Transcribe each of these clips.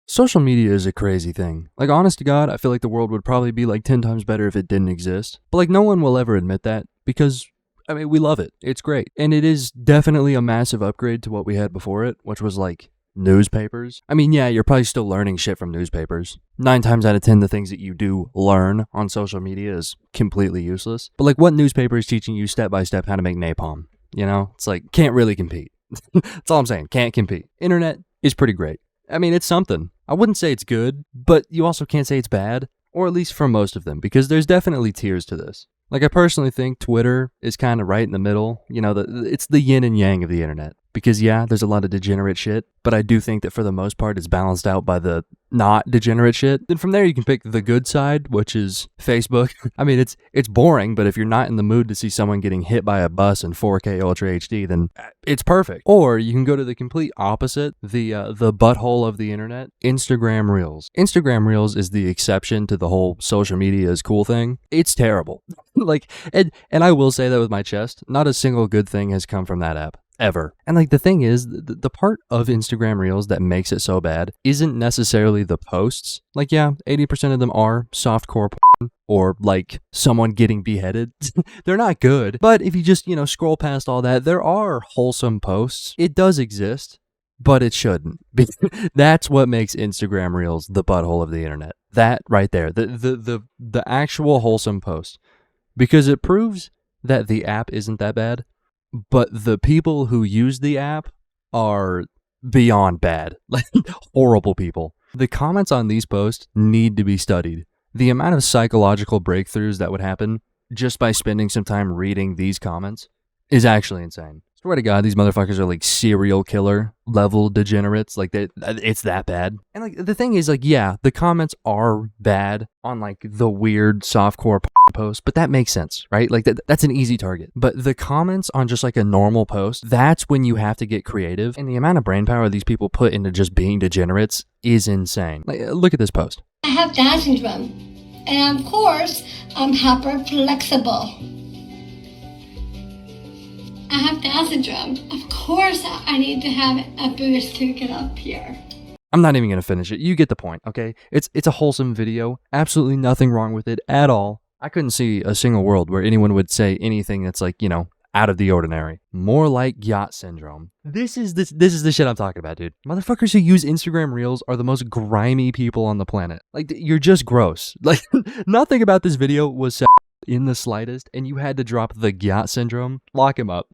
Social media is a crazy thing. Like, honest to God, I feel like the world would probably be like 10 times better if it didn't exist. But like, no one will ever admit that because, I mean, we love it. It's great. And it is definitely a massive upgrade to what we had before it, which was like newspapers. I mean, yeah, you're probably still learning shit from newspapers. 9 times out of 10, the things that you do learn on social media is completely useless. But like, what newspaper is teaching you step by step how to make napalm? You know, it's like, can't really compete. That's all I'm saying. Can't compete. Internet is pretty great. I mean, it's something. I wouldn't say it's good, but you also can't say it's bad, or at least for most of them, because there's definitely tiers to this. Like, I personally think Twitter is kind of right in the middle. You know, it's the yin and yang of the internet. Because, yeah, there's a lot of degenerate shit, but I do think that for the most part, it's balanced out by the not degenerate shit. Then from there, you can pick the good side, which is Facebook. I mean, it's boring, but if you're not in the mood to see someone getting hit by a bus in 4K Ultra HD, then it's perfect. Or you can go to the complete opposite, the butthole of the internet, Instagram Reels. Instagram Reels is the exception to the whole social media is cool thing. It's terrible. Like, and I will say that with my chest, not a single good thing has come from that app. Ever. And like the thing is, the part of Instagram Reels that makes it so bad isn't necessarily the posts. Like, yeah, 80% of them are softcore porn or like someone getting beheaded. They're not good. But if you just, scroll past all that, there are wholesome posts. It does exist, but it shouldn't. That's what makes Instagram Reels the butthole of the internet. That right there, the actual wholesome post, because it proves that the app isn't that bad. But the people who use the app are beyond bad, like horrible people. The comments on these posts need to be studied. The amount of psychological breakthroughs that would happen just by spending some time reading these comments is actually insane. Swear to God, these motherfuckers are like serial killer level degenerates. Like, it's that bad. And like the thing is, like, yeah, the comments are bad on like the weird softcore post, but that makes sense, right? Like that's an easy target. But the comments on just like a normal post, that's when you have to get creative. And the amount of brain power these people put into just being degenerates is insane. Like, look at this post. I have Down syndrome, and of course, I'm hyper flexible. I have Down syndrome. Of course, I need to have a boost to get up here. I'm not even going to finish it. You get the point, okay? It's a wholesome video. Absolutely nothing wrong with it at all. I couldn't see a single world where anyone would say anything that's like, out of the ordinary. More like yacht syndrome. This is the shit I'm talking about, dude. Motherfuckers who use Instagram Reels are the most grimy people on the planet. Like, you're just gross. Like, nothing about this video was in the slightest, and you had to drop the yacht syndrome. Lock him up.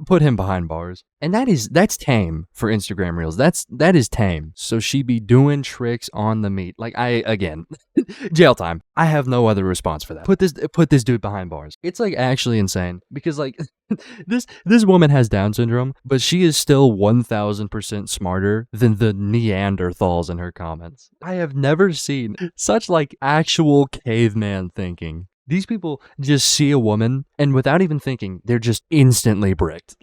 Put him behind bars. And that's tame for Instagram Reels. That is tame. So she be doing tricks on the meat. Like, again, jail time. I have no other response for that. Put this dude behind bars. It's like actually insane because like this woman has Down syndrome, but she is still 1000% smarter than the Neanderthals in her comments. I have never seen such like actual caveman thinking. These people just see a woman, and without even thinking, they're just instantly bricked.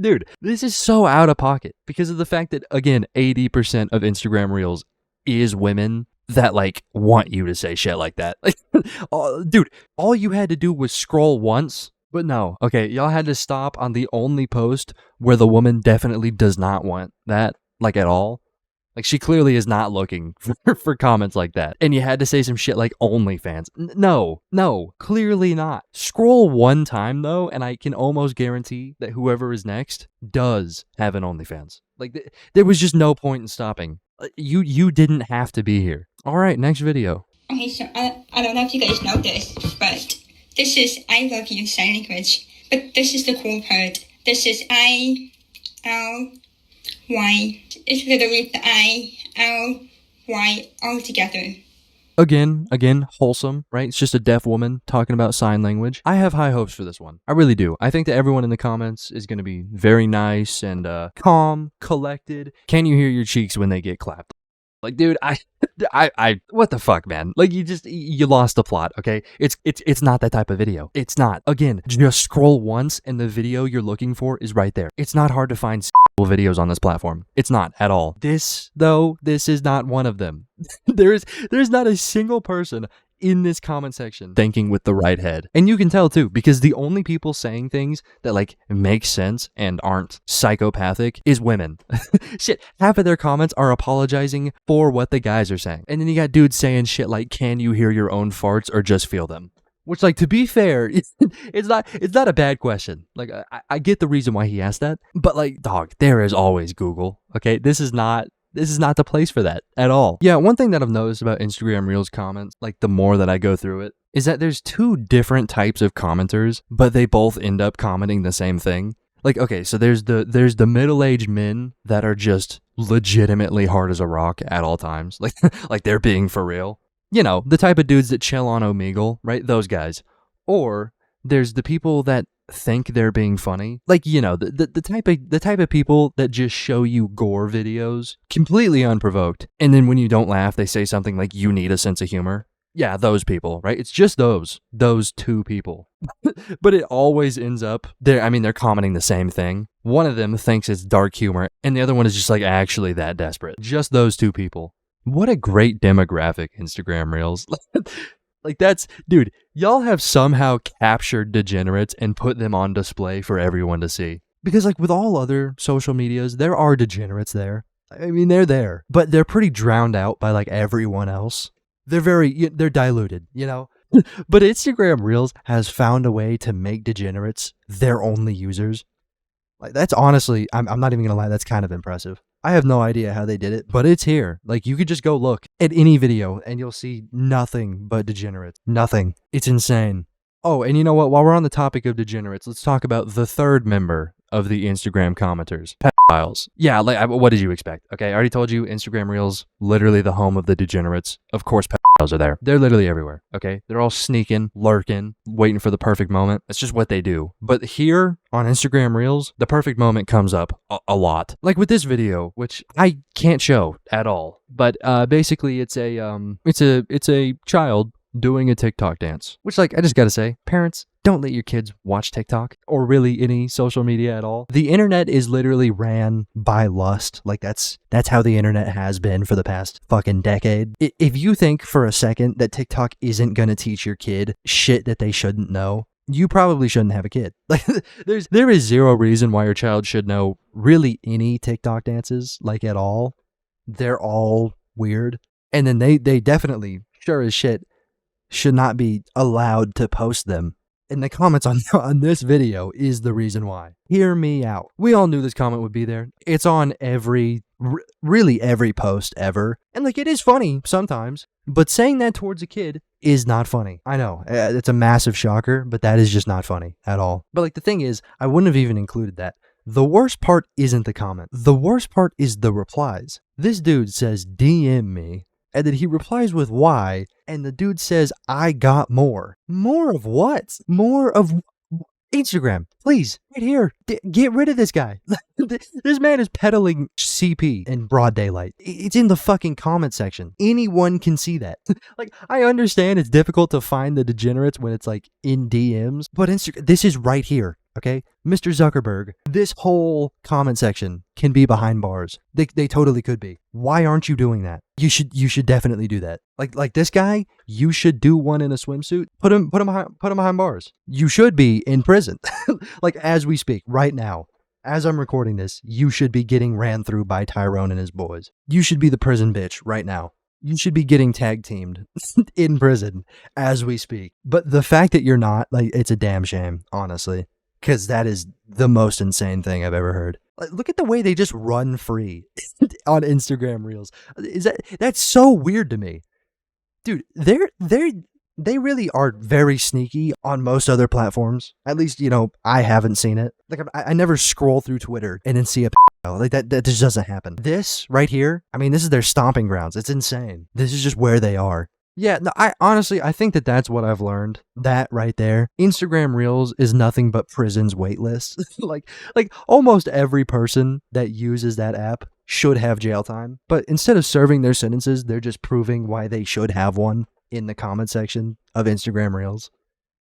Dude, this is so out of pocket because of the fact that, again, 80% of Instagram Reels is women that, like, want you to say shit like that. Like, dude, all you had to do was scroll once, but no. Okay, y'all had to stop on the only post where the woman definitely does not want that, like, at all. Like, she clearly is not looking for comments like that. And you had to say some shit like OnlyFans. No, clearly not. Scroll one time, though, and I can almost guarantee that whoever is next does have an OnlyFans. Like, there was just no point in stopping. You didn't have to be here. All right, next video. Okay, so I don't know if you guys know this, but this is I love you sign language. But this is the cool part. This is I-L-Y. It's literally the I-L-Y all together. Again, wholesome, right? It's just a deaf woman talking about sign language. I have high hopes for this one. I really do. I think that everyone in the comments is going to be very nice and calm, collected. Can you hear your cheeks when they get clapped? Like, dude, I what the fuck, man? Like, you lost the plot, okay? It's not that type of video. It's not. Again, just scroll once and the video you're looking for is right there. It's not hard to find videos on this platform. It's not at all. This is not one of them. There's not a single person in this comment section thinking with the right head. And you can tell too, because the only people saying things that like make sense and aren't psychopathic is women. Shit, half of their comments are apologizing for what the guys are saying. And then you got dudes saying shit like, can you hear your own farts or just feel them? Which, like, to be fair, it's not a bad question. Like, I get the reason why he asked that, but like, dog, there is always Google. Okay, this is not the place for that at all. Yeah, one thing that I've noticed about Instagram Reels comments, like the more that I go through it, is that there's two different types of commenters, but they both end up commenting the same thing. Like, okay, so there's the middle-aged men that are just legitimately hard as a rock at all times. Like they're being for real. You know, the type of dudes that chill on Omegle, right? Those guys. Or there's the people that think they're being funny. Like, you know, the type of people that just show you gore videos completely unprovoked. And then when you don't laugh, they say something like, you need a sense of humor. Yeah, those people, right? It's just those two people. But it always ends up they're commenting the same thing. One of them thinks it's dark humor, and the other one is just like actually that desperate. Just those two people. What a great demographic, Instagram Reels. Like that's, dude, y'all have somehow captured degenerates and put them on display for everyone to see. Because like with all other social medias, there are degenerates there. I mean, they're there, but they're pretty drowned out by like everyone else. They're diluted, you know? But Instagram Reels has found a way to make degenerates their only users. Like that's honestly, I'm not even gonna lie, that's kind of impressive. I have no idea how they did it, but it's here. Like you could just go look at any video and you'll see nothing but degenerates. Nothing. It's insane. Oh, and you know what? While we're on the topic of degenerates, let's talk about the third member of the Instagram commenters. Pedophiles. Yeah, like what did you expect? Okay, I already told you Instagram Reels, literally the home of the degenerates. Of course, pedophiles are there. They're literally everywhere, okay? They're all sneaking, lurking, waiting for the perfect moment. That's just what they do. But here on Instagram Reels, the perfect moment comes up a lot. Like with this video, which I can't show at all. But basically it's a child doing a TikTok dance. Which, like, I just gotta say, parents, don't let your kids watch TikTok or really any social media at all. The internet is literally ran by lust. Like that's how the internet has been for the past fucking decade. If you think for a second that TikTok isn't gonna teach your kid shit that they shouldn't know, you probably shouldn't have a kid. Like there is zero reason why your child should know really any TikTok dances, like at all. They're all weird. And then they definitely, sure as shit, should not be allowed to post them. And the comments on this video is the reason why. Hear me out. We all knew this comment would be there. It's on really every post ever. And like, it is funny sometimes, but saying that towards a kid is not funny. I know, it's a massive shocker, but that is just not funny at all. But like, the thing is, I wouldn't have even included that. The worst part isn't the comment. The worst part is the replies. This dude says, DM me. And then he replies with why, and the dude says, I got more. More of what? More of Instagram. Please, right here. Get rid of this guy. This man is peddling CP in broad daylight. It's in the fucking comment section. Anyone can see that. Like, I understand it's difficult to find the degenerates when it's like in DMs, but this is right here. Okay, Mr. Zuckerberg, this whole comment section can be behind bars. They totally could be. Why aren't you doing that? You should definitely do that. Like this guy, you should do one in a swimsuit. Put him behind bars. You should be in prison. Like as we speak right now. As I'm recording this, you should be getting ran through by Tyrone and his boys. You should be the prison bitch right now. You should be getting tag teamed in prison as we speak. But the fact that you're not, like, it's a damn shame, honestly. Because that is the most insane thing I've ever heard. Like, look at the way they just run free on Instagram Reels. That's so weird to me, dude. They really are very sneaky on most other platforms. At least, you know, I haven't seen it. Like I never scroll through Twitter and then see a like that. That just doesn't happen. This right here, I mean, this is their stomping grounds. It's insane. This is just where they are. Yeah, no, I think that's what I've learned. That right there. Instagram Reels is nothing but prison's wait list. like almost every person that uses that app should have jail time. But instead of serving their sentences, they're just proving why they should have one in the comment section of Instagram Reels.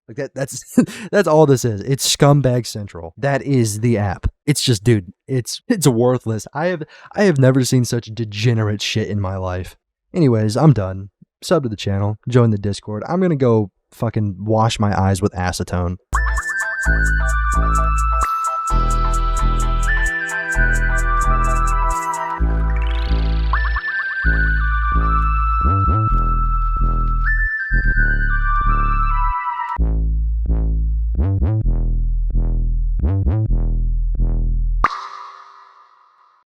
Like that's that's all this is. It's scumbag central. That is the app. It's just, dude, it's worthless. I have never seen such degenerate shit in my life. Anyways, I'm done. sub to the channel, join the Discord. I'm gonna go fucking wash my eyes with acetone.